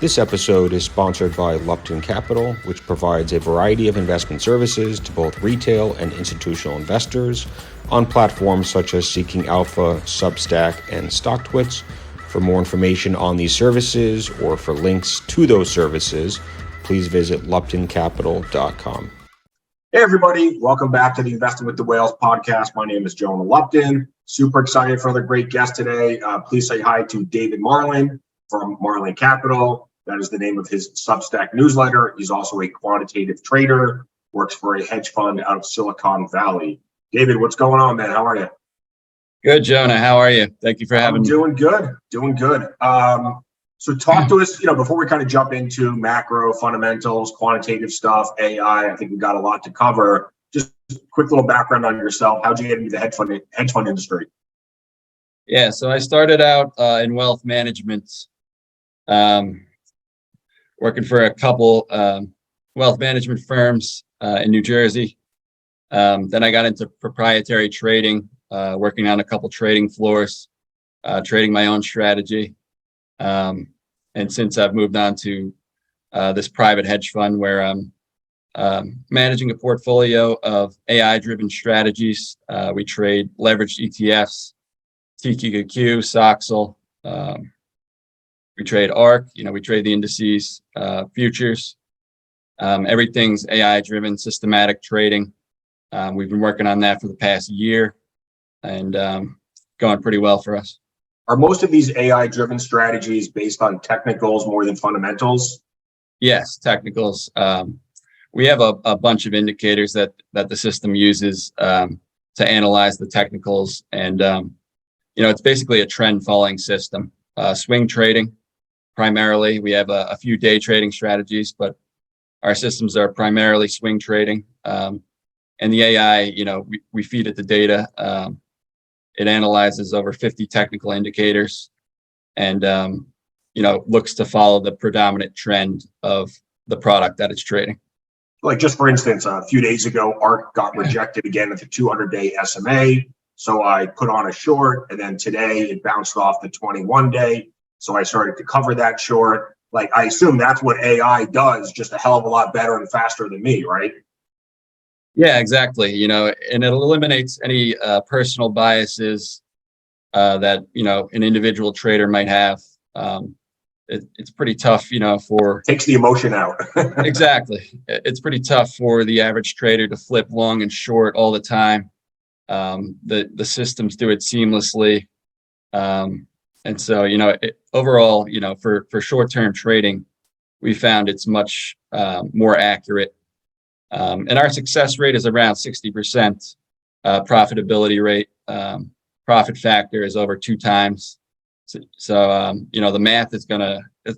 This episode is sponsored by Lupton Capital, which provides a variety of investment services to both retail and institutional investors on platforms such as Seeking Alpha, Substack, and StockTwits. For more information on these services or for links to those services, please visit luptoncapital.com. Hey everybody, welcome back to the Investing with the Whales podcast. My name is Jonah Lupton. Super excited for another great guest today. Please say hi to David Marlin from Marlin Capital. That is the name of his Substack newsletter. He's also a quantitative trader, works for a hedge fund out of Silicon Valley. David, what's going on, man? How are you? Good, Jonah. How are you? Thank you for having me. Doing good. So talk to us, before we kind of jump into macro fundamentals, quantitative stuff, AI. I think we've got a lot to cover. Just a quick little background on yourself. How'd you get into the hedge fund industry? Yeah, so I started out in wealth management, working for a couple wealth management firms in New Jersey. Then I got into proprietary trading, working on a couple trading floors, trading my own strategy. And since I've moved on to this private hedge fund where I'm managing a portfolio of AI-driven strategies, we trade leveraged ETFs, TQQQ, SOXL. We trade ARC, we trade the indices, futures. Everything's AI-driven, systematic trading. We've been working on that for the past year and going pretty well for us. Are most of these AI-driven strategies based on technicals more than fundamentals? Yes, technicals. We have a bunch of indicators that the system uses to analyze the technicals. And, it's basically a trend following system. Swing trading, primarily. We have a few day trading strategies, but our systems are primarily swing trading. And the AI, we feed it the data. It analyzes over 50 technical indicators and, looks to follow the predominant trend of the product that it's trading. Like just for instance, a few days ago, ARC got rejected again at the 200-day SMA. So I put on a short, and then today it bounced off the 21-day. So I started to cover that short. Like, I assume that's what AI does, just a hell of a lot better and faster than me, right? Yeah, exactly. And it eliminates any personal biases that, an individual trader might have. It's pretty tough, Takes the emotion out. Exactly. It's pretty tough for the average trader to flip long and short all the time. The systems do it seamlessly. And so, overall, for short-term trading, we found it's much more accurate. And our success rate is around 60%. Profitability rate, profit factor is over 2 times. So, the math is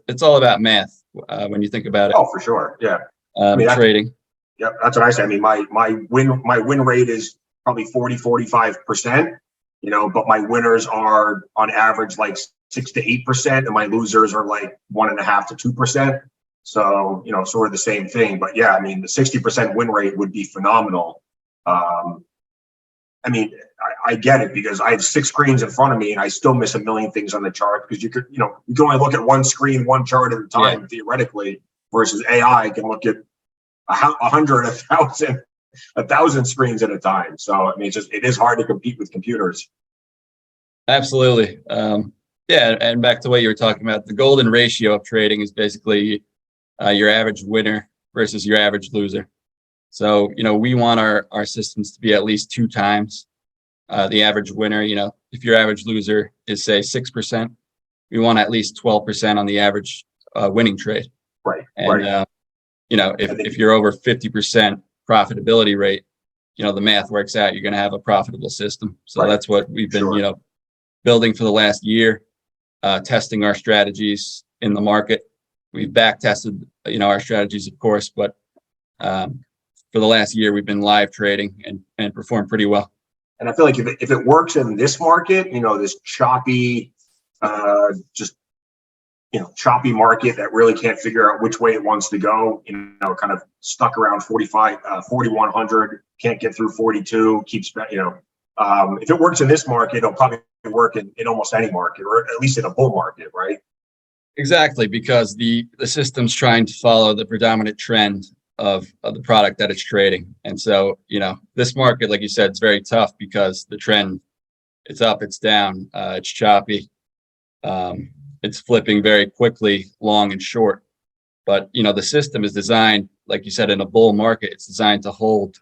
it's all about math when you think about it. Oh, for sure. Yeah. Trading. Yeah, that's what I say. I mean, my win rate is probably 40-45%, but my winners are on average like 6 to 8%, and my losers are like 1.5 to 2%. So, sort of the same thing. But yeah, I mean, the 60% win rate would be phenomenal. I get it because I have 6 screens in front of me and I still miss a million things on the chart because you can only look at one screen, one chart at a time, theoretically, versus AI can look at 100, 1,000 screens at a time. So, I mean, it is hard to compete with computers. Absolutely. And back to what you were talking about, the golden ratio of trading is basically your average winner versus your average loser. So, we want our systems to be at least 2 times the average winner. If your average loser is, say, 6%, we want at least 12% on the average winning trade. Right. And, right. If you're over 50% profitability rate, the math works out, you're going to have a profitable system. So that's what we've been, building for the last year, testing our strategies in the market. We've back tested, our strategies, of course, but for the last year, we've been live trading and performed pretty well. And I feel like if it works in this market, this choppy, choppy market that really can't figure out which way it wants to go, kind of stuck around 4,100, can't get through 42, keeps, if it works in this market, it'll probably work in almost any market, or at least in a bull market, right? Exactly, because the system's trying to follow the predominant trend of the product that it's trading. And so, this market, like you said, it's very tough because the trend, it's up, it's down, it's choppy, it's flipping very quickly, long and short. But, the system is designed, like you said, in a bull market, it's designed to hold,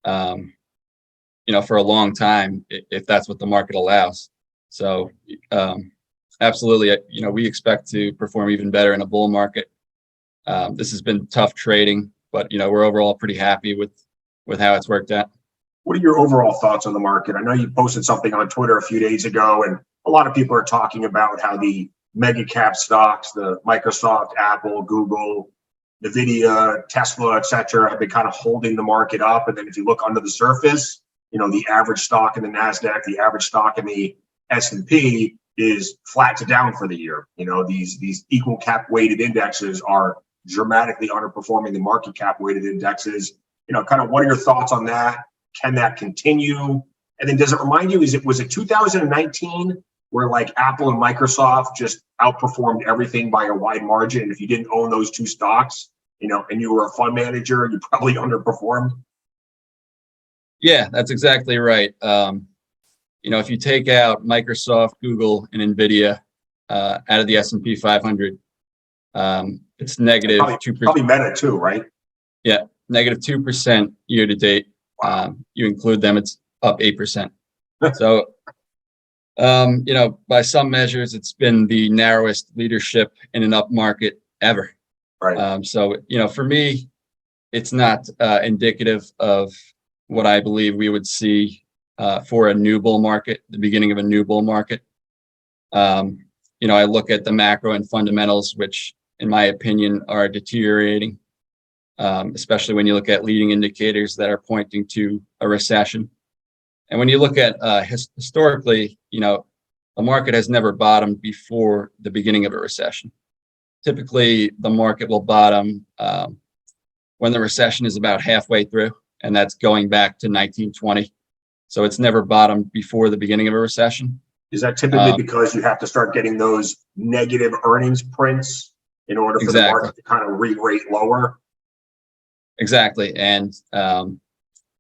for a long time, if that's what the market allows. So, absolutely, we expect to perform even better in a bull market. This has been tough trading, but we're overall pretty happy with how it's worked out. What are your overall thoughts on the market? I know you posted something on Twitter a few days ago, and a lot of people are talking about how the mega cap stocks, the Microsoft, Apple, Google, Nvidia, Tesla, et cetera, have been kind of holding the market up. And then if you look under the surface, the average stock in the NASDAQ, the average stock in the S&P is flat to down for the year. These equal cap weighted indexes are dramatically underperforming the market cap weighted indexes. Kind of what are your thoughts on that? Can that continue? And then does it remind you, was it 2019 where like Apple and Microsoft just outperformed everything by a wide margin? And if you didn't own those two stocks, and you were a fund manager, you probably underperformed. Yeah, that's exactly right. If you take out Microsoft, Google, and Nvidia out of the S&P 500, it's negative 2%. Probably Meta too, right? Yeah, negative 2% year to date. Wow. You include them, it's up 8%. So, by some measures, it's been the narrowest leadership in an up market ever. Right. So, for me, it's not indicative of what I believe we would see for a new bull market, the beginning of a new bull market. I look at the macro and fundamentals, which, in my opinion, are deteriorating, especially when you look at leading indicators that are pointing to a recession. And when you look at historically, the market has never bottomed before the beginning of a recession. Typically, the market will bottom when the recession is about halfway through, and that's going back to 1920. So it's never bottomed before the beginning of a recession. Is that typically because you have to start getting those negative earnings prints in order for the market to kind of re-rate lower? Exactly. And,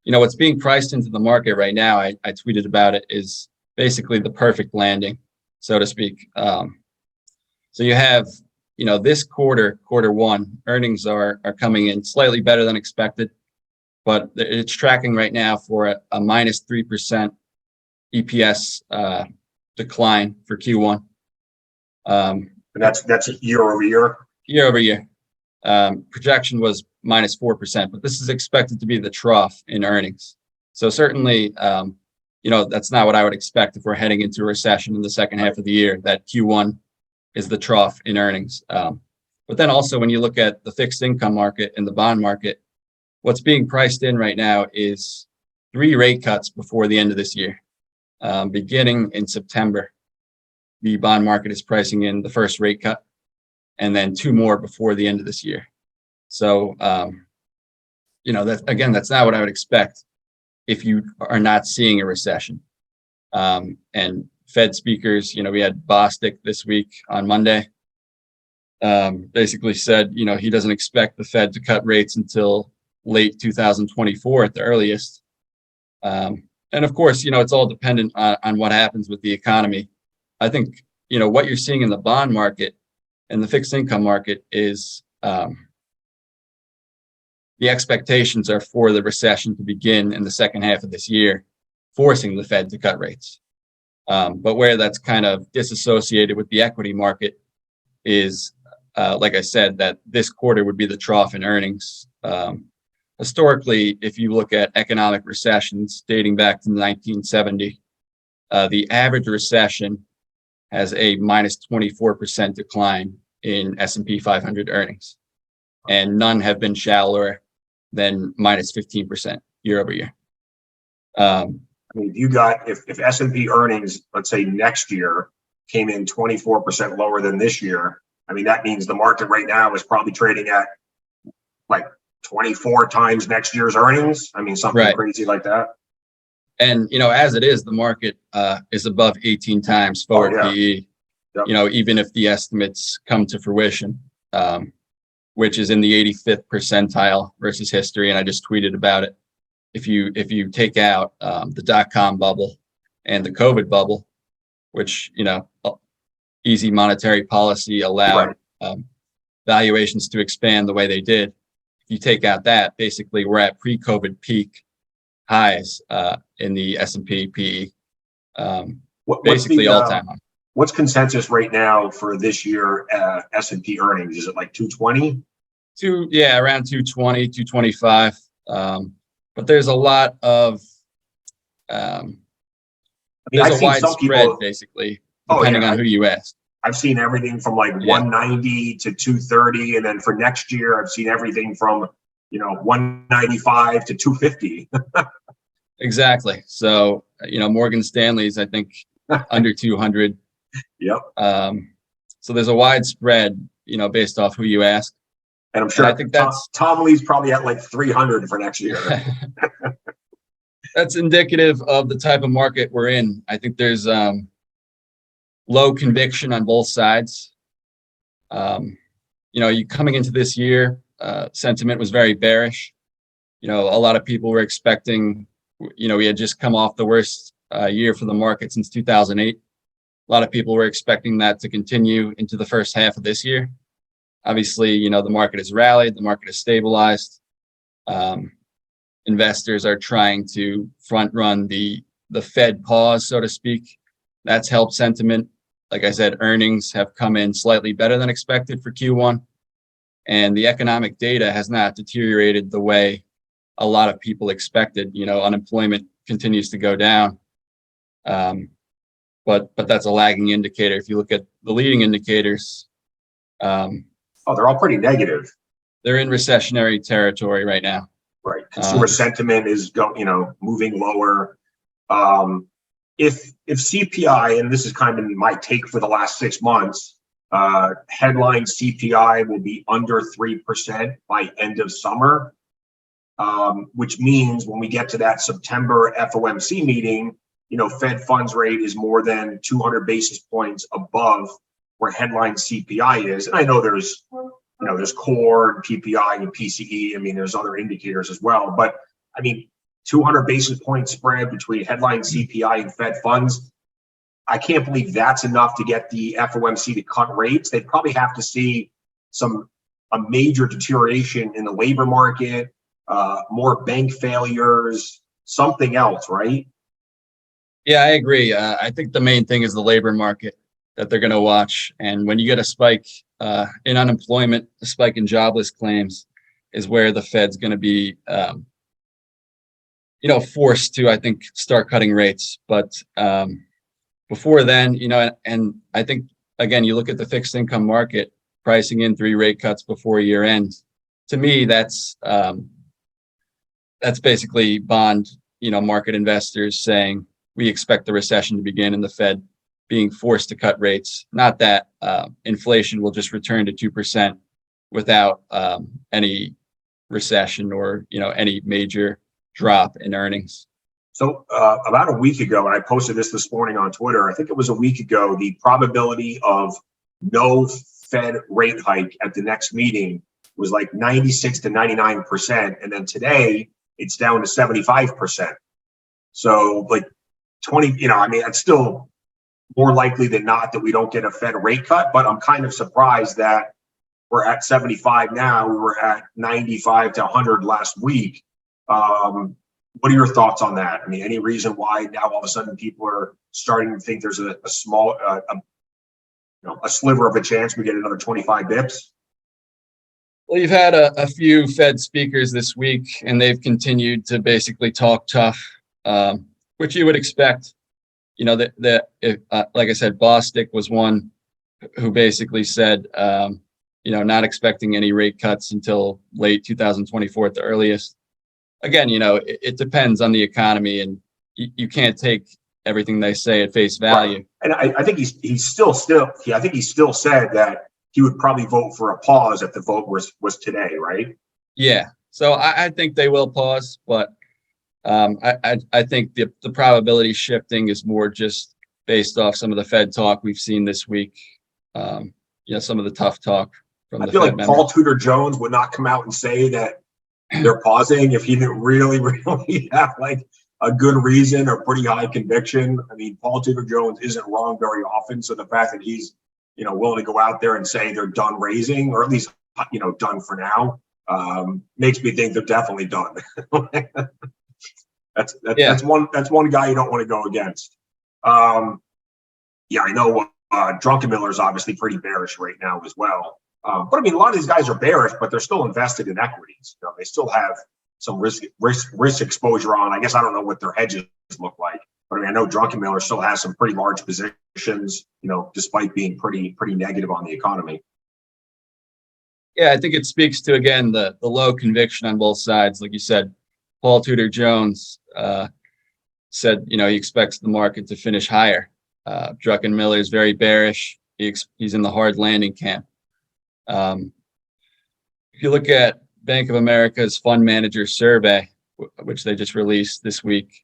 what's being priced into the market right now, I tweeted about it, is basically the perfect landing, so to speak. So you have, this quarter one, earnings are coming in slightly better than expected, but it's tracking right now for a minus 3% EPS decline for Q1. And that's year over year? Year over year. Projection was minus 4%, but this is expected to be the trough in earnings. So certainly, that's not what I would expect if we're heading into a recession in the second half of the year, that Q1 is the trough in earnings. But then also when you look at the fixed income market and the bond market, what's being priced in right now is 3 rate cuts before the end of this year. Beginning in September, the bond market is pricing in the first rate cut, and then 2 more before the end of this year. So, that's not what I would expect if you are not seeing a recession. And Fed speakers, we had Bostic this week on Monday, basically said, he doesn't expect the Fed to cut rates until late 2024 at the earliest. And of course, it's all dependent on what happens with the economy. I think, what you're seeing in the bond market and the fixed income market is the expectations are for the recession to begin in the second half of this year, forcing the Fed to cut rates. But where that's kind of disassociated with the equity market is, like I said, that this quarter would be the trough in earnings. Historically, if you look at economic recessions dating back to 1970, the average recession has a minus 24% decline in S&P 500 earnings, and none have been shallower than minus 15% year over year. If S&P earnings, let's say next year, came in 24% lower than this year, that means the market right now is probably trading at like 24 times next year's earnings. Something right. Crazy like that. And, as it is, the market is above 18 times forward PE. Yep. Even if the estimates come to fruition, which is in the 85th percentile versus history. And I just tweeted about it. If you take out the dot-com bubble and the COVID bubble, which, easy monetary policy allowed valuations to expand the way they did. If you take out that, basically we're at pre-COVID peak highs in the S&P PE, basically all-time high. What's consensus right now for this year S&P earnings? Is it like 220? Around 220, 225. But there's a lot of there's a wide spread, basically, depending on who you ask. I've seen everything from like 190 to 230, and then for next year, I've seen everything from 195 to 250. Exactly. So Morgan Stanley's, I think, under 200. Yep. So there's a wide spread, based off who you ask. And I'm sure I think Tom Lee's probably at like 300 for next year. That's indicative of the type of market we're in. I think there's low conviction on both sides. You coming into this year, sentiment was very bearish. A lot of people were expecting, we had just come off the worst year for the market since 2008. A lot of people were expecting that to continue into the first half of this year. Obviously, the market has rallied, the market has stabilized. Investors are trying to front run the Fed pause, so to speak. That's helped sentiment. Like I said, earnings have come in slightly better than expected for Q1. And the economic data has not deteriorated the way a lot of people expected. Unemployment continues to go down. But that's a lagging indicator. If you look at the leading indicators, they're all pretty negative. They're in recessionary territory right now. Right. Consumer sentiment is moving lower. If CPI, and this is kind of my take for the last 6 months, headline CPI will be under 3% by end of summer, which means when we get to that September FOMC meeting, Fed funds rate is more than 200 basis points above where headline CPI is. And I know there's core and PPI and PCE. I mean, there's other indicators as well, but 200 basis point spread between headline CPI and Fed funds. I can't believe that's enough to get the FOMC to cut rates. They'd probably have to see a major deterioration in the labor market, more bank failures, something else, right? Yeah, I agree. I think the main thing is the labor market that they're going to watch. And when you get a spike in unemployment, a spike in jobless claims is where the Fed's going to be forced to, I think, start cutting rates. But before then, and I think, again, you look at the fixed income market pricing in 3 rate cuts before year end. To me, that's basically bond, market investors saying we expect the recession to begin and the Fed being forced to cut rates. Not that inflation will just return to 2% without any recession or, any major drop in earnings. So about a week ago, and I posted this morning on Twitter, I think it was a week ago, the probability of no Fed rate hike at the next meeting was like 96 to 99%. And then today it's down to 75%. So like 20, it's still more likely than not that we don't get a Fed rate cut, but I'm kind of surprised that we're at 75 now. We were at 95 to 100 last week. What are your thoughts on that? Any reason why now all of a sudden people are starting to think there's a small, a sliver of a chance we get another 25 bips? Well, you've had a few Fed speakers this week, and they've continued to basically talk tough, which you would expect. Like I said, Bostic was one who basically said, not expecting any rate cuts until late 2024 at the earliest. Again, it depends on the economy, and you can't take everything they say at face value. Right. And I think he still said that he would probably vote for a pause if the vote was today, right? Yeah. So I think they will pause, but I think the probability shifting is more just based off some of the Fed talk we've seen this week. Some of the tough talk from I the feel Fed like members. Paul Tudor Jones would not come out and say that they're pausing if he didn't really, really have like a good reason or pretty high conviction. I mean, Paul Tudor Jones isn't wrong very often. So the fact that he's, willing to go out there and say they're done raising, or at least, done for now, makes me think they're definitely done. That's one guy you don't want to go against. I know Druckenmiller is obviously pretty bearish right now as well. But I mean, a lot of these guys are bearish, but they're still invested in equities. They still have some risk exposure on. I guess I don't know what their hedges look like, but I mean, I know Druckenmiller still has some pretty large positions, despite being pretty negative on the economy. Yeah, I think it speaks to, again, the low conviction on both sides. Like you said, Paul Tudor Jones said, he expects the market to finish higher. Druckenmiller is very bearish. He's in the hard landing camp. If you look at Bank of America's fund manager survey, which they just released this week,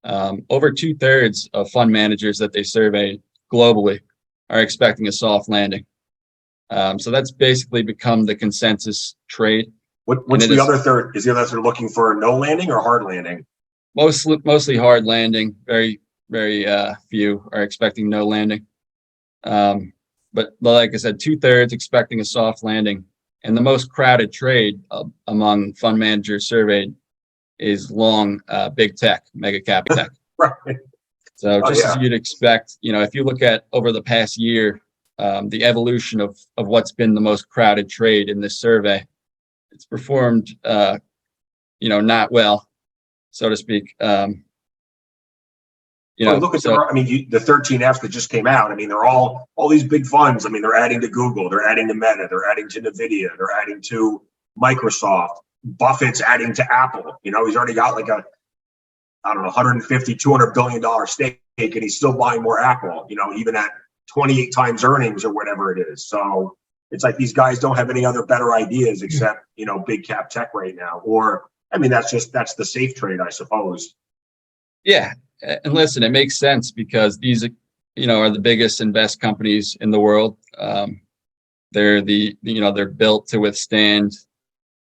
over 2/3 of fund managers that they surveyed globally are expecting a soft landing. So that's basically become the consensus trade. What's the other third? Is the other third looking for a no landing or hard landing? Mostly hard landing. Very, very few are expecting no landing. But like I said, 2/3 expecting a soft landing. And the most crowded trade among fund managers surveyed is long big tech, mega cap tech. Right. So as you'd expect, if you look at over the past year, the evolution of what's been the most crowded trade in this survey, it's performed, not well, so to speak. Look at the 13Fs that just came out. I mean, they're all these big funds. I mean, they're adding to Google, they're adding to Meta, they're adding to Nvidia, they're adding to Microsoft. Buffett's adding to Apple. He's already got like a, I don't know, $150, $200 billion stake, and he's still buying more Apple, even at 28 times earnings or whatever it is. So it's like these guys don't have any other better ideas except, big cap tech right now. Or, I mean, that's the safe trade, I suppose. Yeah. And listen, it makes sense because these, are the biggest and best companies in the world. They're they're built to withstand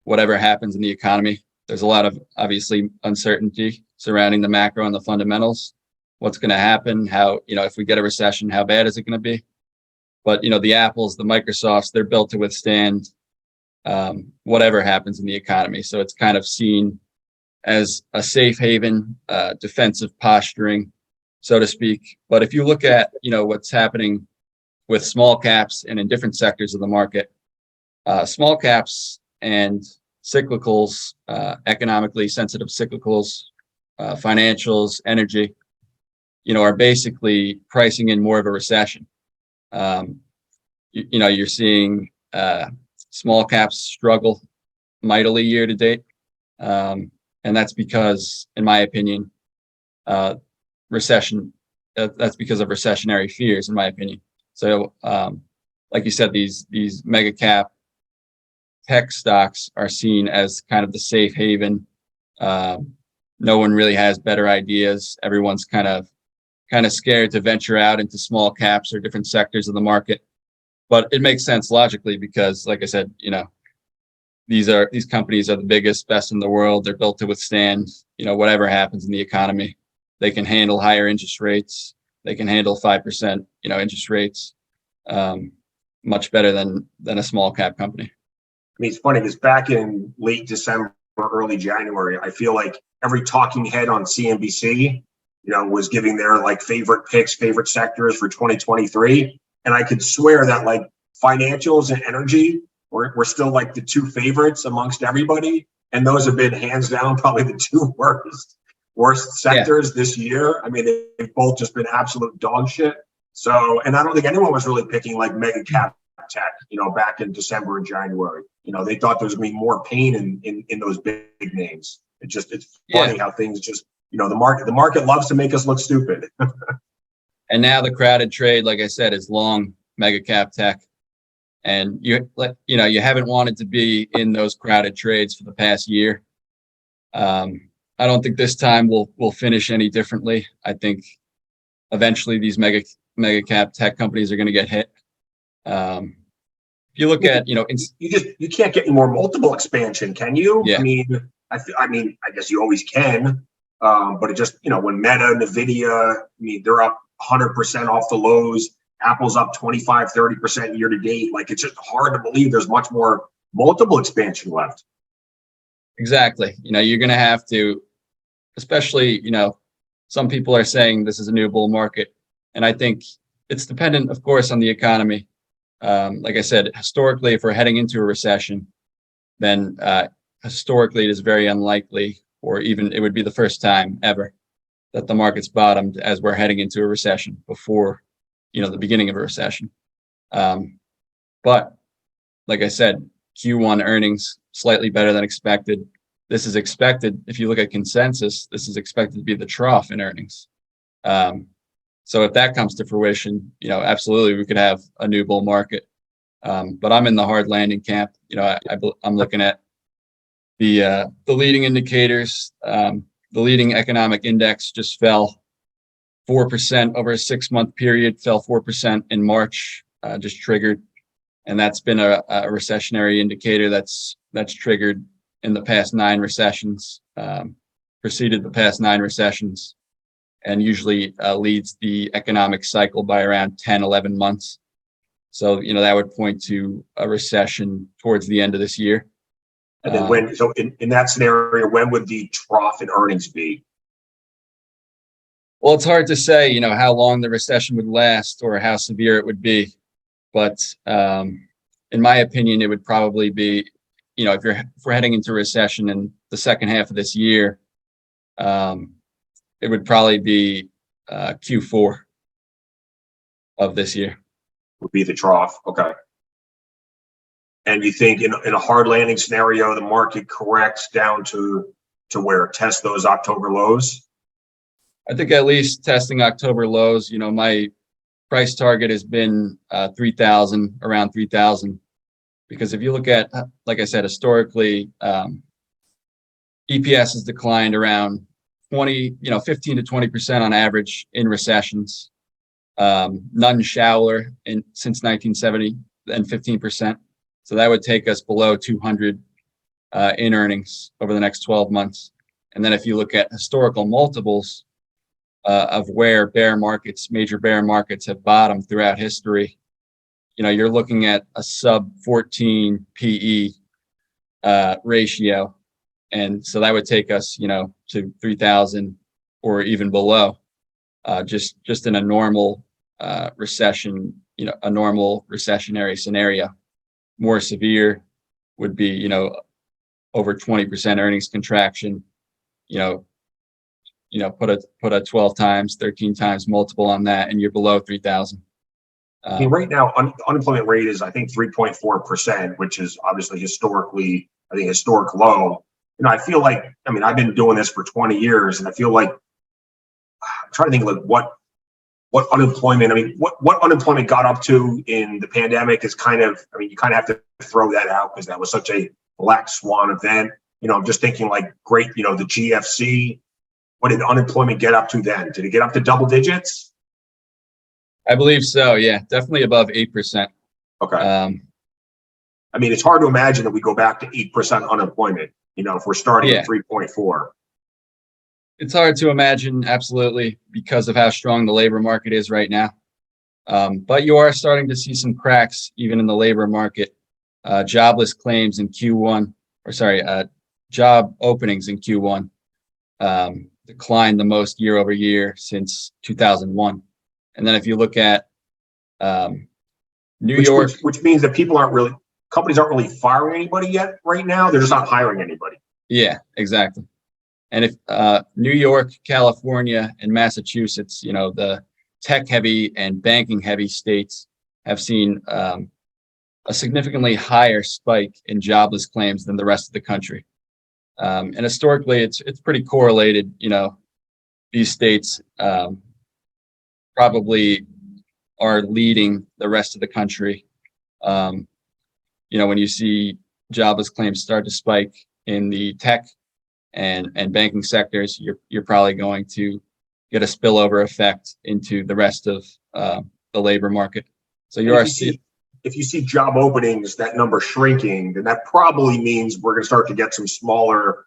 whatever happens in the economy. There's a lot of obviously uncertainty surrounding the macro and the fundamentals. What's going to happen? How, if we get a recession, how bad is it going to be? But, the Apples, the Microsofts, they're built to withstand whatever happens in the economy. So it's kind of seen as a safe haven, defensive posturing, so to speak. But if you look at, what's happening with small caps and in different sectors of the market, small caps and cyclicals, economically sensitive cyclicals, financials, energy, are basically pricing in more of a recession. You're seeing small caps struggle mightily year to date. And that's because, in my opinion, recession, that's because of recessionary fears, in my opinion. So, like you said, these mega cap tech stocks are seen as kind of the safe haven. No one really has better ideas. Everyone's kind of scared to venture out into small caps or different sectors of the market. But it makes sense logically because, like I said, these companies are the biggest, best in the world. They're built to withstand, whatever happens in the economy. They can handle higher interest rates. They can handle 5%, interest rates, much better than a small cap company. I mean, it's funny because back in late December, early January, I feel like every talking head on CNBC, was giving their like favorite picks, favorite sectors for 2023. And I could swear that like financials and energy were still like the two favorites amongst everybody. And those have been hands down probably the two worst sectors this year. I mean, they've both just been absolute dog shit. So, and I don't think anyone was really picking like mega cap tech, back in December and January. They thought there was going to be more pain in those big names. It's funny how things just, the market loves to make us look stupid. And now the crowded trade, like I said, is long mega cap tech. And you haven't wanted to be in those crowded trades for the past year. I don't think this time we'll finish any differently. I think eventually these mega cap tech companies are going to get hit. If you look at, you can't get any more multiple expansion, can you? Yeah. I mean, I guess you always can, but it just, when Meta, Nvidia, they're up 100% off the lows. Apple's up 25, 30% year to date. Like, it's just hard to believe there's much more multiple expansion left. Exactly. You're going to have to, especially, some people are saying this is a new bull market. And I think it's dependent, of course, on the economy. Like I said, historically, if we're heading into a recession, then historically it is very unlikely, or even it would be the first time ever that the market's bottomed as we're heading into a recession before, the beginning of a recession. But like I said, Q1 earnings slightly better than expected. This is expected, if you look at consensus, this is expected to be the trough in earnings. So if that comes to fruition, absolutely we could have a new bull market. But I'm in the hard landing camp. I'm looking at the leading indicators. The leading economic index just fell 4% over a 6-month period, fell 4% in March, just triggered. And that's been a recessionary indicator that's triggered in the past 9 recessions, preceded the past 9 recessions, and usually leads the economic cycle by around 10, 11 months. So, that would point to a recession towards the end of this year. And then in that scenario, when would the trough in earnings be? Well, it's hard to say, how long the recession would last or how severe it would be. But in my opinion, it would probably be, if we're heading into recession in the second half of this year, it would probably be Q4 of this year. Would be the trough. Okay. And you think in a hard landing scenario, the market corrects down to where it tests those October lows? I think at least testing October lows, my price target has been 3,000, around 3,000. Because if you look at, like I said, historically, EPS has declined around 15 to 20% on average in recessions. None shallower since 1970 and 15%. So that would take us below 200 in earnings over the next 12 months. And then if you look at historical multiples of where major bear markets have bottomed throughout history, you're looking at a sub 14 PE ratio. And so that would take us, to 3,000 or even below, just in a normal recession, a normal recessionary scenario. More severe would be, over 20% earnings contraction, put a 12 times, 13 times multiple on that, and you're below 3,000. Right now, unemployment rate is, I think, 3.4%, which is obviously historic low. I feel like, I've been doing this for 20 years, and I feel like I'm trying to think like what unemployment, what unemployment got up to in the pandemic is kind of, you kind of have to throw that out because that was such a black swan event. I'm just thinking like great, the GFC, what did unemployment get up to then? Did it get up to double digits? I believe so. Yeah, definitely above 8%. Okay. It's hard to imagine that we go back to 8% unemployment, if we're starting at 3.4. It's hard to imagine, absolutely, because of how strong the labor market is right now. But you are starting to see some cracks even in the labor market. Jobless claims in job openings in Q1 declined the most year over year since 2001. And then if you look at New York, which means that companies aren't really firing anybody yet right now. They're just not hiring anybody. Yeah, exactly. And if New York, California, and Massachusetts, the tech heavy and banking heavy states have seen a significantly higher spike in jobless claims than the rest of the country. And historically, it's pretty correlated. These states probably are leading the rest of the country. When you see jobless claims start to spike in the tech and banking sectors, you're probably going to get a spillover effect into the rest of the labor market. So you are seeing. If you see job openings, that number shrinking, then that probably means we're going to start to get some smaller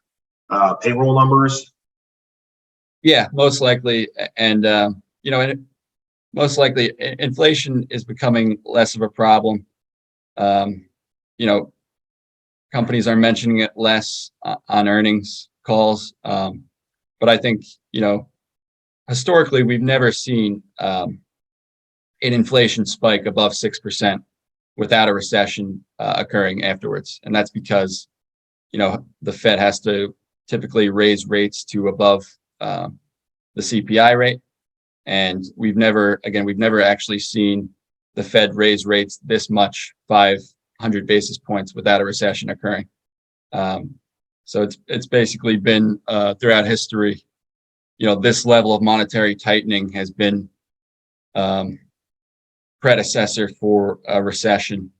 payroll numbers. Yeah, most likely. And, most likely inflation is becoming less of a problem. Companies are mentioning it less on earnings calls. But I think, historically, we've never seen an inflation spike above 6% without a recession occurring afterwards. And that's because, the Fed has to typically raise rates to above the CPI rate. And we've never actually seen the Fed raise rates this much, 500 basis points without a recession occurring. So it's basically been throughout history, this level of monetary tightening has been predecessor for a recession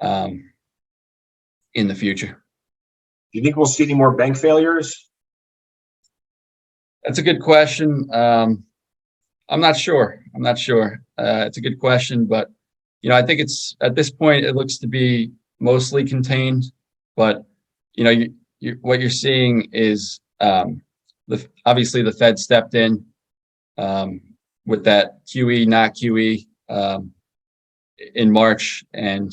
in the future. Do you think we'll see any more bank failures? That's a good question. I'm not sure. It's a good question, but I think it's at this point it looks to be mostly contained. But what you're seeing is obviously the Fed stepped in with that QE, not QE in March, and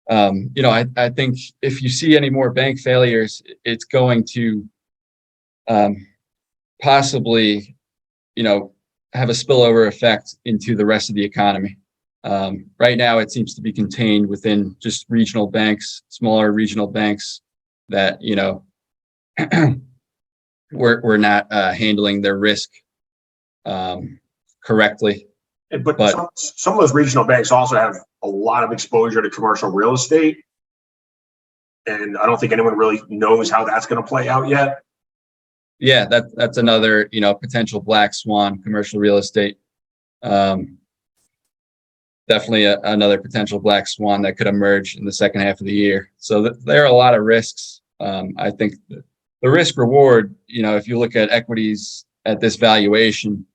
I think if you see any more bank failures, it's going to possibly have a spillover effect into the rest of the economy. Right now, it seems to be contained within just regional banks, smaller regional banks that we're not handling their risk correctly. But some of those regional banks also have a lot of exposure to commercial real estate, and I don't think anyone really knows how that's going to play out yet. Yeah, that's another potential black swan, commercial real estate. Definitely another potential black swan that could emerge in the second half of the year. So there are a lot of risks. I think the risk reward, if you look at equities at this valuation,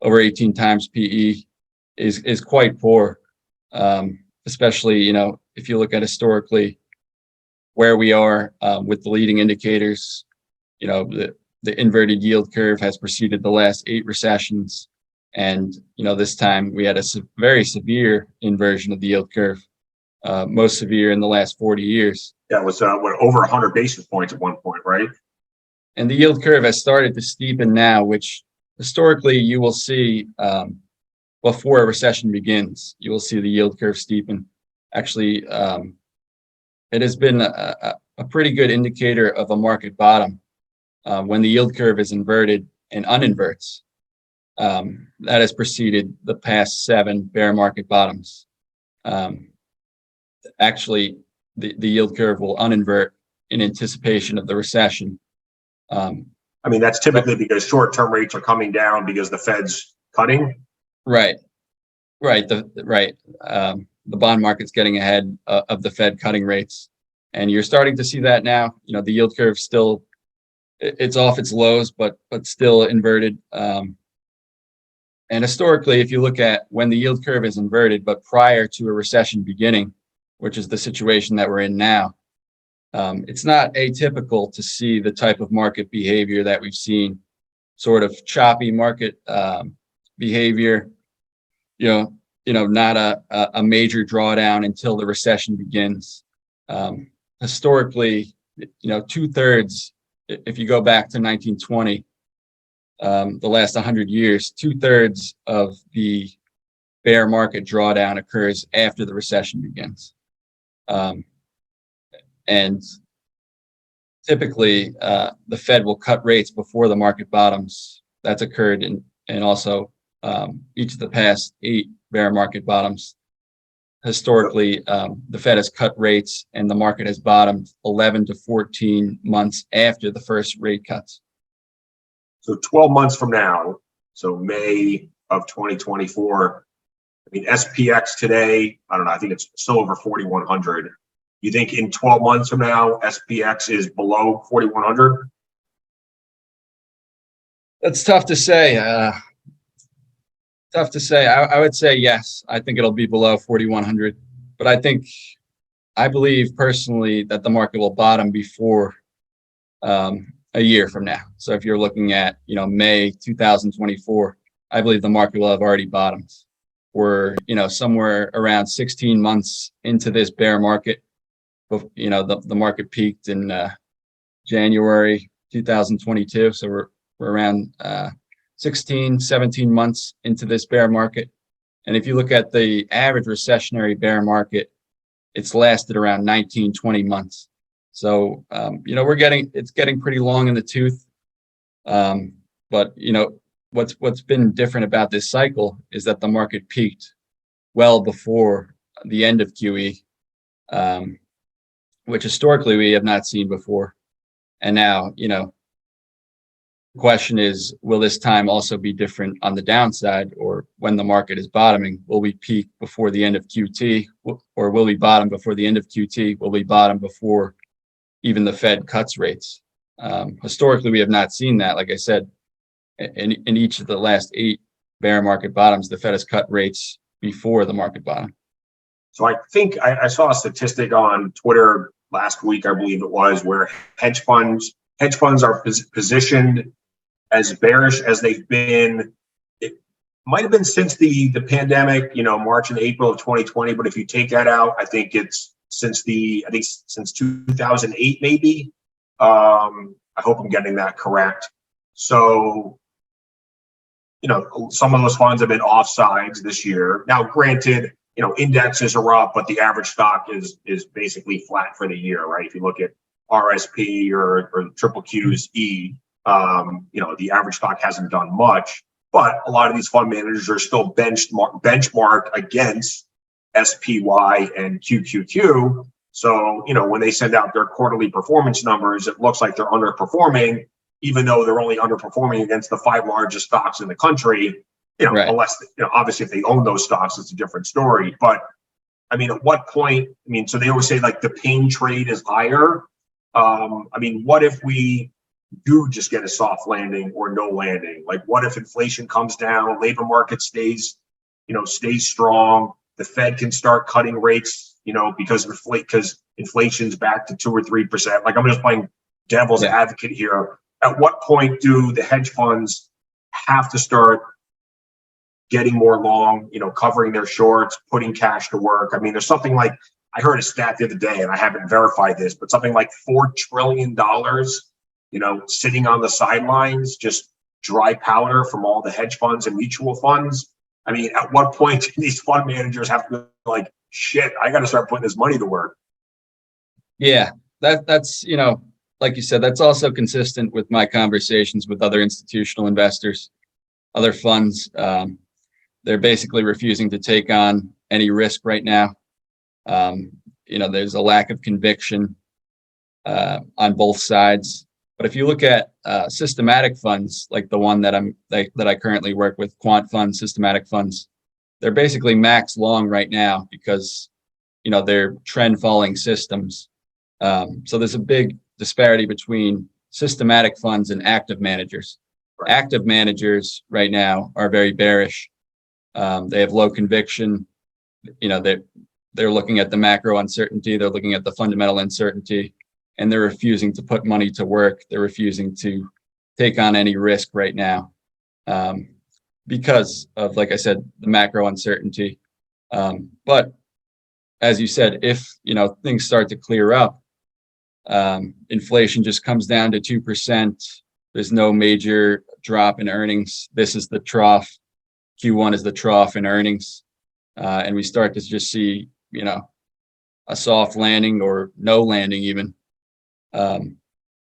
over 18 times PE is quite poor. Especially if you look at historically where we are with the leading indicators, the inverted yield curve has preceded the last 8 recessions. And, this time we had a very severe inversion of the yield curve, most severe in the last 40 years. That was over 100 basis points at one point, right? And the yield curve has started to steepen now, which historically you will see before a recession begins. You will see the yield curve steepen. Actually, it has been a pretty good indicator of a market bottom when the yield curve is inverted and uninverts. That has preceded the past 7 bear market bottoms. Actually, the yield curve will uninvert in anticipation of the recession. That's typically because short-term rates are coming down because the Fed's cutting. Right. The bond market's getting ahead of the Fed cutting rates, and you're starting to see that now. The yield curve still, it's off its lows, but still inverted. And historically, if you look at when the yield curve is inverted, but prior to a recession beginning, which is the situation that we're in now, it's not atypical to see the type of market behavior that we've seen, sort of choppy market behavior, not a major drawdown until the recession begins. Historically, 2/3, if you go back to 1920, the last 100 years, 2/3 of the bear market drawdown occurs after the recession begins. And typically, the Fed will cut rates before the market bottoms. That's occurred in also each of the past 8 bear market bottoms. Historically, the Fed has cut rates and the market has bottomed 11 to 14 months after the first rate cuts. So 12 months from now, so May of 2024, SPX today, I don't know, I think it's still over 4,100. You think in 12 months from now, SPX is below 4,100? That's tough to say. I would say yes. I think it'll be below 4,100, but I believe personally that the market will bottom before a year from now. So if you're looking at, May 2024, I believe the market will have already bottomed. We're, somewhere around 16 months into this bear market. The market peaked in January 2022. So we're around 16, 17 months into this bear market. And if you look at the average recessionary bear market, it's lasted around 19, 20 months. So, it's getting pretty long in the tooth. But, what's been different about this cycle is that the market peaked well before the end of QE, which historically we have not seen before. And now, the question is, will this time also be different on the downside, or when the market is bottoming, will we peak before the end of QT, or will we bottom before the end of QT? Will we bottom before even the Fed cuts rates? Historically, we have not seen that. Like I said, in each of the last 8 bear market bottoms, the Fed has cut rates before the market bottom. So I think I saw a statistic on Twitter last week, I believe it was, where hedge funds are positioned as bearish as they've been. It might have been since the pandemic, March and April of 2020. But if you take that out, I think it's since 2008, maybe. I hope I'm getting that correct. So, some of those funds have been offsides this year. Now, granted, indexes are up, but the average stock is basically flat for the year, right? If you look at RSP or triple Q's E, the average stock hasn't done much, but a lot of these fund managers are still benchmarked against SPY and QQQ. So, when they send out their quarterly performance numbers, it looks like they're underperforming, even though they're only underperforming against the 5 largest stocks in the country. Right. Unless, obviously if they own those stocks, it's a different story. But at what point, so they always say like the pain trade is higher. What if we do just get a soft landing or no landing? Like, what if inflation comes down, labor market stays strong, the Fed can start cutting rates, because inflation's back to 2 or 3%. Like, I'm just playing devil's advocate here. At what point do the hedge funds have to start getting more long, covering their shorts, putting cash to work? There's something like, I heard a stat the other day, and I haven't verified this, but something like $4 trillion, sitting on the sidelines, just dry powder from all the hedge funds and mutual funds. At what point do these fund managers have to be like, shit, I got to start putting this money to work? Yeah, that's, like you said, that's also consistent with my conversations with other institutional investors, other funds. They're basically refusing to take on any risk right now. There's a lack of conviction on both sides. But if you look at systematic funds, like the one that I currently work with, quant funds, systematic funds, they're basically max long right now because they're trend following systems. So there's a big disparity between systematic funds and active managers. Right. Active managers right now are very bearish. They have low conviction. They're looking at the macro uncertainty. They're looking at the fundamental uncertainty, and they're refusing to put money to work. They're refusing to take on any risk right now because of, like I said, the macro uncertainty. But as you said, if things start to clear up, inflation just comes down to 2%. There's no major drop in earnings. This is the trough. Q1 is the trough in earnings. And we start to just see, a soft landing or no landing even.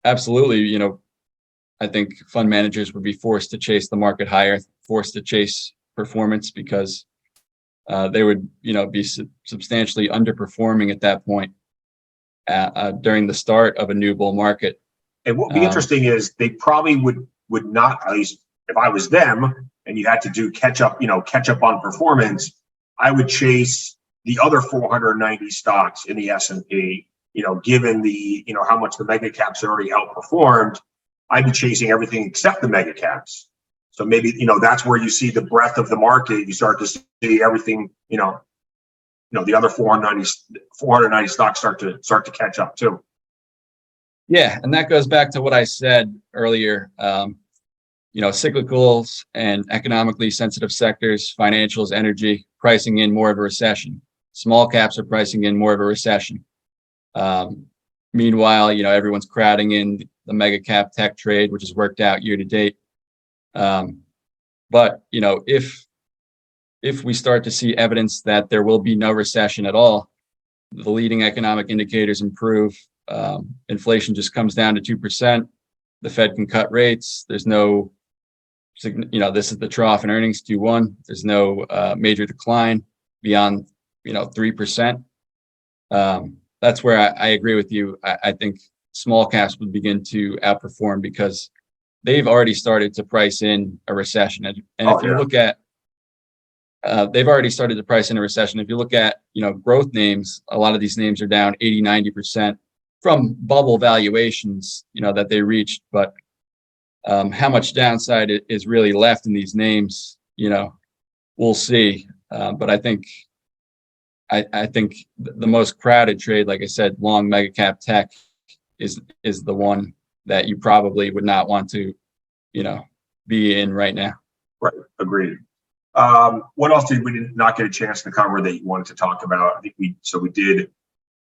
Absolutely, I think fund managers would be forced to chase the market higher, forced to chase performance because they would, be substantially underperforming at that point during the start of a new bull market. And what would be interesting is they probably would not, at least if I was them and you had to do catch up on performance, I would chase the other 490 stocks in the S&P, given how much the mega caps already outperformed. I'd be chasing everything except the mega caps. So maybe, that's where you see the breadth of the market. You start to see everything, the other 490 stocks start to catch up too. Yeah, and that goes back to what I said earlier. Cyclicals and economically sensitive sectors, financials, energy, pricing in more of a recession. Small caps are pricing in more of a recession. Meanwhile, everyone's crowding in the mega cap tech trade, which has worked out year to date. But if we start to see evidence that there will be no recession at all, the leading economic indicators improve. Inflation just comes down to 2%. The Fed can cut rates. There's no, this is the trough in earnings Q1. There's no major decline beyond, 3%. That's where I agree with you. I think small caps would begin to outperform because they've already started to price in a recession. And if you look at, they've already started to price in a recession. If you look at, growth names, a lot of these names are down 80, 90% from bubble valuations, that they reached. But how much downside is really left in these names, we'll see. But I think the most crowded trade, like I said, long mega cap tech is the one that you probably would not want to, be in right now. Right. Agreed. What else did we not get a chance to cover that you wanted to talk about? I think we did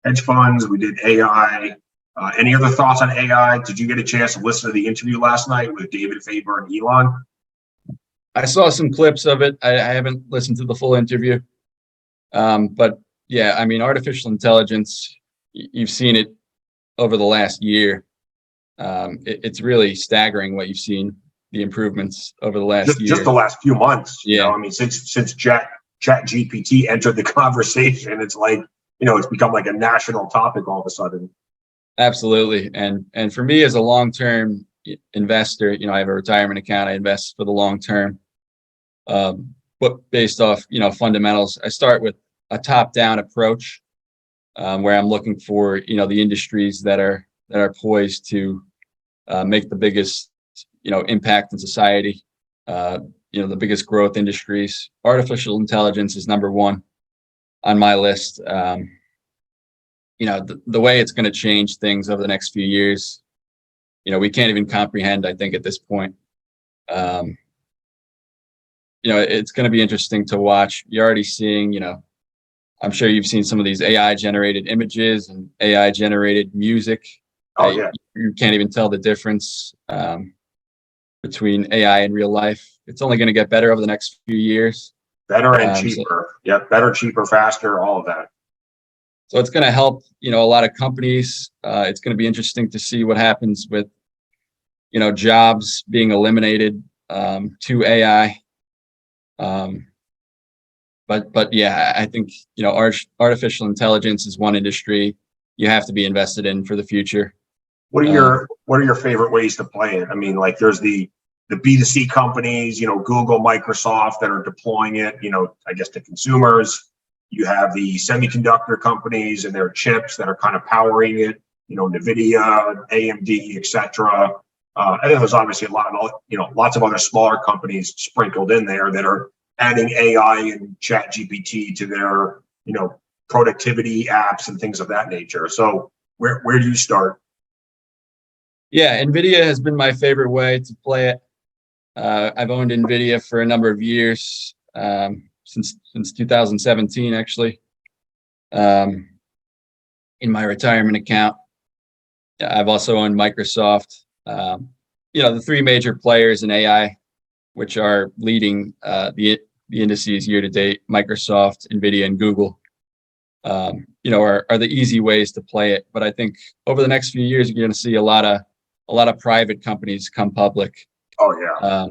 hedge funds, we did AI. Any other thoughts on AI? Did you get a chance to listen to the interview last night with David Faber and Elon? I saw some clips of it. I haven't listened to the full interview. But yeah, I mean, artificial intelligence, you've seen it over the last year. It's really staggering what you've seen, the improvements over the last year. Just the last few months. Yeah. Since Chat GPT entered the conversation, it's like, it's become like a national topic all of a sudden. Absolutely. And for me as a long-term investor, I have a retirement account. I invest for the long term. But based off, fundamentals, I start with a top-down approach, where I'm looking for, the industries that are poised to make the biggest, impact in society. The biggest growth industries. Artificial intelligence is number one on my list. The way it's going to change things over the next few years, we can't even comprehend, I think, at this point. It's going to be interesting to watch. You're already seeing, I'm sure you've seen some of these AI generated images and AI generated music. Oh, yeah. You can't even tell the difference between AI and real life. It's only going to get better over the next few years. Better and cheaper. Better, cheaper, faster, all of that. So it's going to help, a lot of companies. It's going to be interesting to see what happens with, jobs being eliminated to AI. But yeah, I think, artificial intelligence is one industry you have to be invested in for the future. What are your favorite ways to play it? I mean, like there's the B2C companies, Google, Microsoft that are deploying it, I guess to consumers. You have the semiconductor companies and their chips that are kind of powering it, NVIDIA, AMD, etc. And then there's obviously lots of other smaller companies sprinkled in there that are adding AI and Chat GPT to their, productivity apps and things of that nature. So where do you start? Yeah, NVIDIA has been my favorite way to play it. I've owned NVIDIA for a number of years, since 2017, actually, in my retirement account. I've also owned Microsoft. The three major players in AI, which are leading the indices year to date, Microsoft, NVIDIA, and Google, are the easy ways to play it. But I think over the next few years, you're going to see a lot of private companies come public. Oh yeah.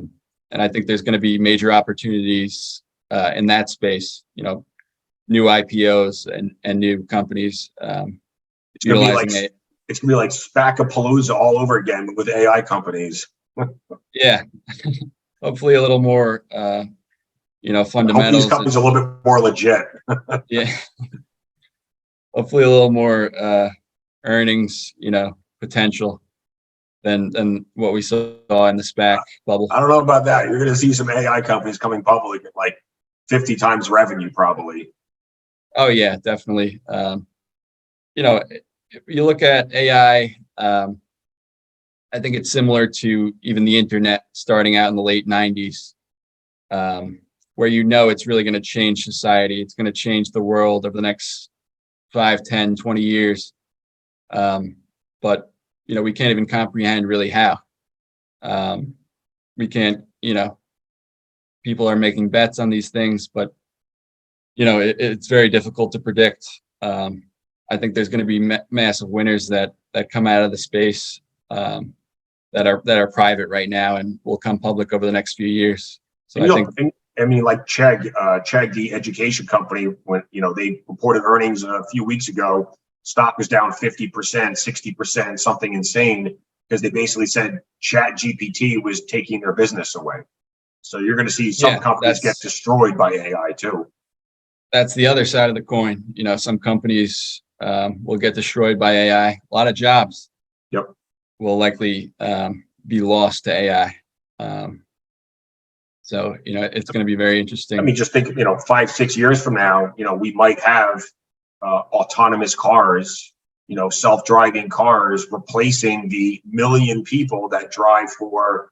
And I think there's going to be major opportunities in that space. New IPOs and new companies. It's going to be like Spackapalooza all over again with AI companies. Yeah. Hopefully a little more, fundamentals. I hope these companies are a little bit more legit. Yeah. Hopefully a little more earnings, potential. than what we saw in the SPAC bubble. I don't know about that. You're going to see some AI companies coming public at like 50 times revenue, probably. Oh yeah, definitely. If you look at AI, I think it's similar to even the internet starting out in the late 90s, where it's really going to change society. It's going to change the world over the next 5, 10, 20 years. But we can't even comprehend really how. We can't, people are making bets on these things, but it's very difficult to predict. I think there's going to be massive winners that come out of the space that are private right now and will come public over the next few years. So like Chegg, the education company, when they reported earnings a few weeks ago, stock was down 50%, 60%, something insane, because they basically said Chat GPT was taking their business away. So you're going to see some companies get destroyed by AI too. That's the other side of the coin. Some companies will get destroyed by AI. A lot of jobs will likely be lost to AI. So, it's going to be very interesting. I mean, just think, 5, 6 years from now, we might have autonomous cars, self-driving cars replacing the million people that drive for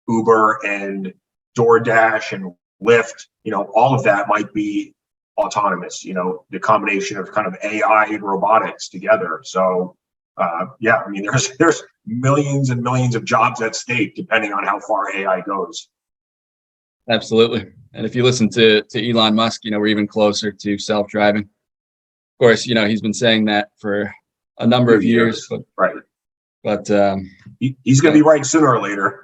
Uber and DoorDash and Lyft. All of that might be autonomous, the combination of kind of AI and robotics together. So, I mean, there's millions and millions of jobs at stake, depending on how far AI goes. Absolutely. And if you listen to Elon Musk, we're even closer to self-driving. Of course, he's been saying that for a number of years. But, right. But he's going to be right sooner or later.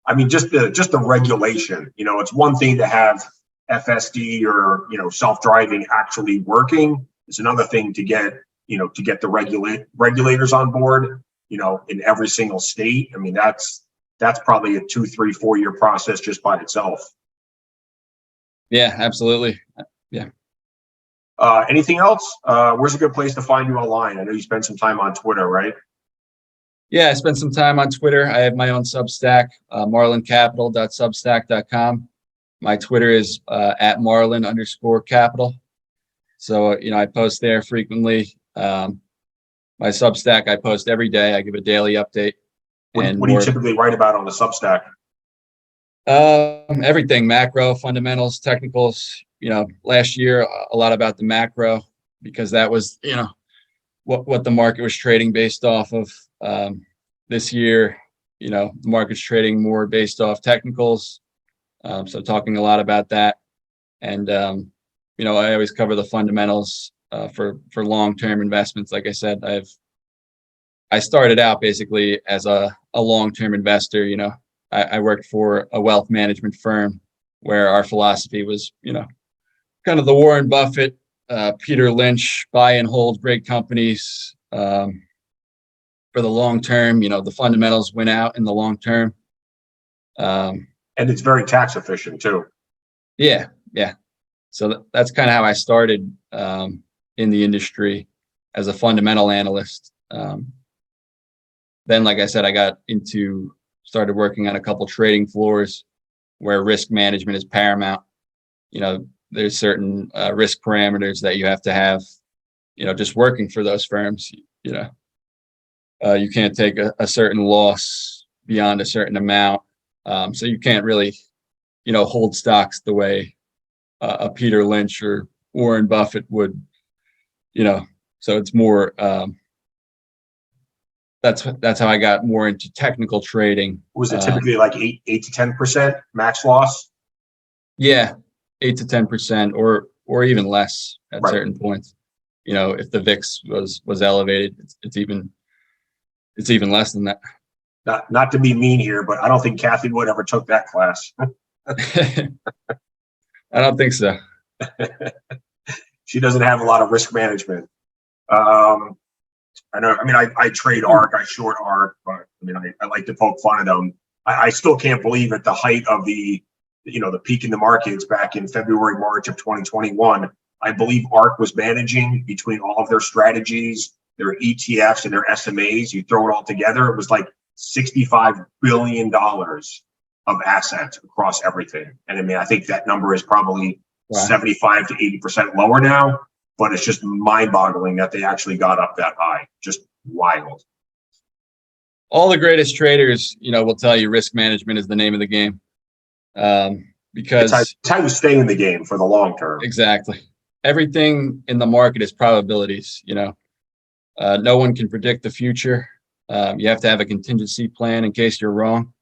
I mean, just the regulation. It's one thing to have FSD or self-driving actually working. It's another thing to get the regulators on board. In every single state. I mean, that's probably a 2, 3, 4 year process just by itself. Yeah, absolutely. Yeah. Anything else? Where's a good place to find you online? I know you spend some time on Twitter, right? Yeah, I spent some time on Twitter. I have my own Substack, marlincapital.substack.com. My Twitter is at Marlin_capital. So, I post there frequently. My Substack, I post every day. I give a daily update. What do you typically write about on the Substack? Everything, macro, fundamentals, technicals. Last year, a lot about the macro, because that was, what the market was trading based off of. This year, the market's trading more based off technicals. So talking a lot about that. And, I always cover the fundamentals for long-term investments. Like I said, I started out basically as a long-term investor. I worked for a wealth management firm where our philosophy was, kind of the Warren Buffett, Peter Lynch, buy and hold great companies for the long term. The fundamentals win out in the long term. And it's very tax efficient too. Yeah. So that's kind of how I started in the industry as a fundamental analyst. Then, like I said, I started working on a couple trading floors where risk management is paramount. There's certain risk parameters that you have to have, just working for those firms. You can't take a certain loss beyond a certain amount. So you can't really, hold stocks the way a Peter Lynch or Warren Buffett would, so it's more, that's how I got more into technical trading. Was it typically like 8 to 10% max loss? Yeah, 8 to 10%, or even less at certain points. If the VIX was elevated, it's even less than that. Not to be mean here, but I don't think Kathy Wood ever took that class. I don't think so. She doesn't have a lot of risk management. I know. I mean, I trade ARK, I short ARK, but I mean, I like to poke fun at them. I still can't believe at the height of the peak in the markets back in February, March of 2021, I believe ARK was managing between all of their strategies their ETFs and their SMAs, you throw it all together, it was like $65 billion of assets across everything. And I mean, I think that number is probably 75 to 80% lower now, but it's just mind-boggling that they actually got up that high. Just wild. All the greatest traders, will tell you risk management is the name of the game. Because it's how you stay in the game for the long term. Exactly. Everything in the market is probabilities. No one can predict the future. You have to have a contingency plan in case you're wrong.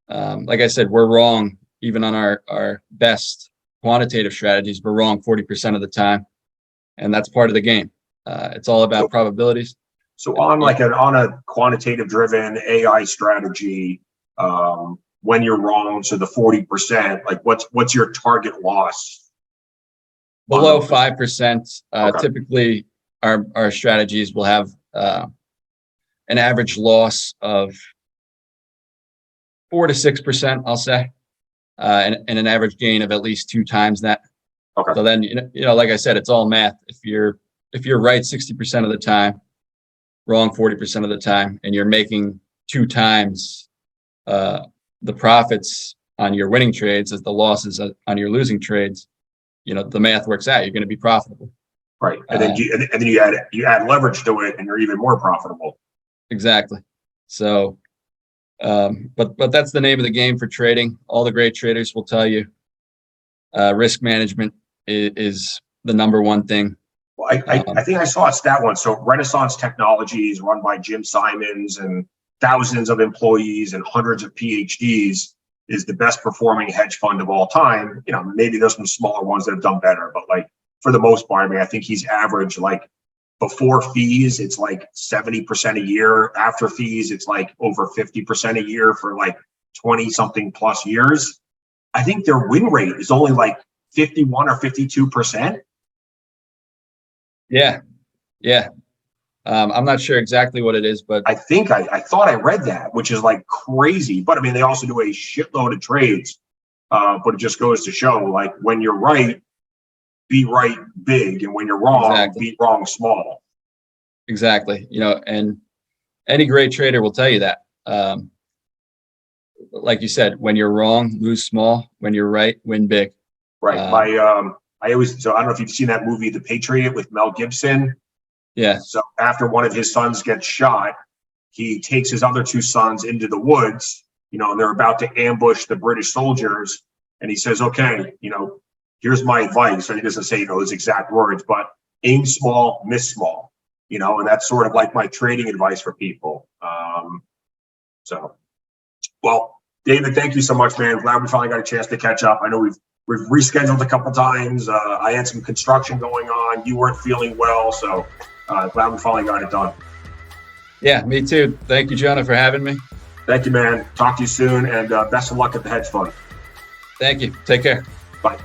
Like I said, we're wrong even on our best quantitative strategies. We're wrong 40% of the time, and that's part of the game. It's all about probabilities. So on a quantitative driven AI strategy, when you're wrong, so the 40%, like what's your target loss? Below 5%. Okay. Typically, our strategies will have an average loss of 4 to 6%, I'll say, and an average gain of at least 2 times that. Okay. So then, like I said, it's all math. If you're right 60% of the time, wrong 40% of the time, and you're making 2 times the profits on your winning trades as the losses on your losing trades, the math works out. You're going to be profitable. Right, and then you add leverage to it, and you're even more profitable. Exactly. So, but that's the name of the game for trading. All the great traders will tell you, risk management is the number one thing. Well, I think I saw a stat once. So Renaissance Technologies, run by Jim Simons, and thousands of employees and hundreds of PhDs, is the best performing hedge fund of all time. Maybe there's some smaller ones that have done better, but like for the most part, I mean, I think he's averaged like before fees, it's like 70% a year. After fees, it's like over 50% a year for like 20 something plus years. I think their win rate is only like 51 or 52%. Yeah. I'm not sure exactly what it is, but I think I thought I read that, which is like crazy. But I mean, they also do a shitload of trades. But it just goes to show, like, when you're right, be right big, and when you're wrong, be wrong small. Exactly. And any great trader will tell you that. Like you said, when you're wrong, lose small. When you're right, win big. Right. I don't know if you've seen that movie, The Patriot, with Mel Gibson. Yeah. So after one of his sons gets shot, he takes his other 2 sons into the woods, and they're about to ambush the British soldiers. And he says, okay, here's my advice. And he doesn't say, his exact words, but aim small, miss small, and that's sort of like my trading advice for people. Well, David, thank you so much, man. Glad we finally got a chance to catch up. I know we've rescheduled a couple times. I had some construction going on. You weren't feeling well, so glad we finally got it done. Yeah, me too. Thank you, Jonah, for having me. Thank you, man. Talk to you soon, and best of luck at the hedge fund. Thank you. Take care. Bye.